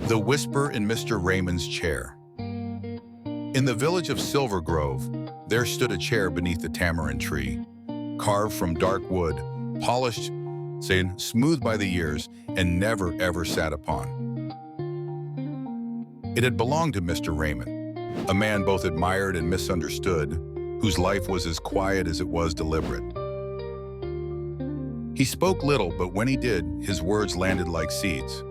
The Whisper in Mr. Raymond's Chair. In the village of Silver Grove, there stood a chair beneath the tamarind tree, carved from dark wood, polished, saying, smooth by the years, and never ever sat upon. It had belonged to Mr. Raymond, a man both admired and misunderstood, whose life was as quiet as it was deliberate. He spoke little, but when he did, his words landed like seeds,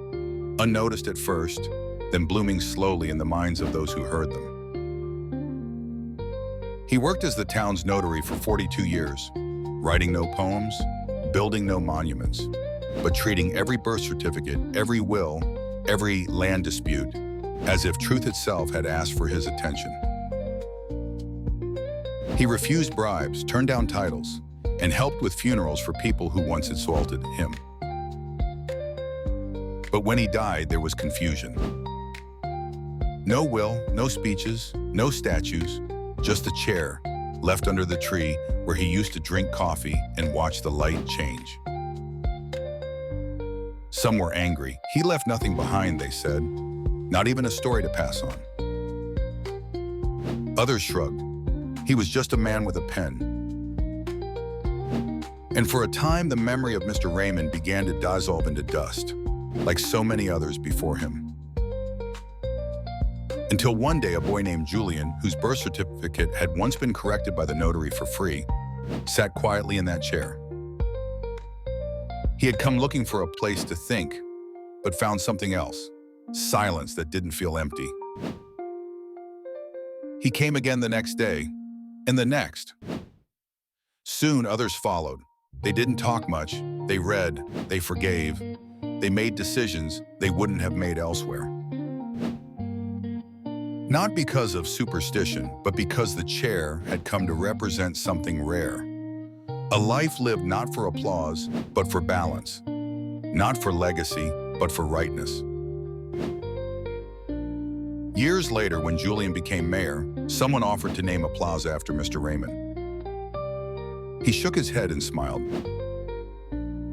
unnoticed at first, then blooming slowly in the minds of those who heard them. He worked as the town's notary for 42 years, writing no poems, building no monuments, but treating every birth certificate, every will, every land dispute, as if truth itself had asked for his attention. He refused bribes, turned down titles, and helped with funerals for people who once insulted him. But when he died, there was confusion. No will, no speeches, no statues, just a chair left under the tree where he used to drink coffee and watch the light change. Some were angry. He left nothing behind, they said, not even a story to pass on. Others shrugged. He was just a man with a pen. And for a time, the memory of Mr. Raymond began to dissolve into dust, like so many others before him. Until one day, a boy named Julian, whose birth certificate had once been corrected by the notary for free, sat quietly in that chair. He had come looking for a place to think, but found something else, silence that didn't feel empty. He came again the next day, and the next. Soon others followed. They didn't talk much, they read, they forgave, they made decisions they wouldn't have made elsewhere. Not because of superstition, but because the chair had come to represent something rare. A life lived not for applause, but for balance. Not for legacy, but for rightness. Years later, when Julian became mayor, someone offered to name a plaza after Mr. Raymond. He shook his head and smiled.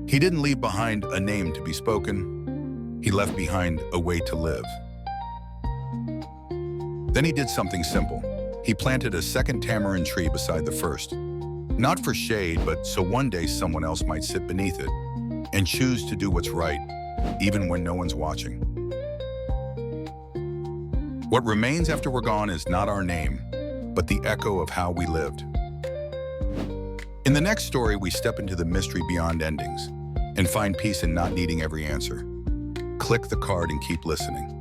He didn't leave behind a name to be spoken. He left behind a way to live. Then he did something simple. He planted a second tamarind tree beside the first. Not for shade, but so one day someone else might sit beneath it and choose to do what's right, even when no one's watching. What remains after we're gone is not our name, but the echo of how we lived. In the next story, we step into the mystery beyond endings and find peace in not needing every answer. Click the card and keep listening.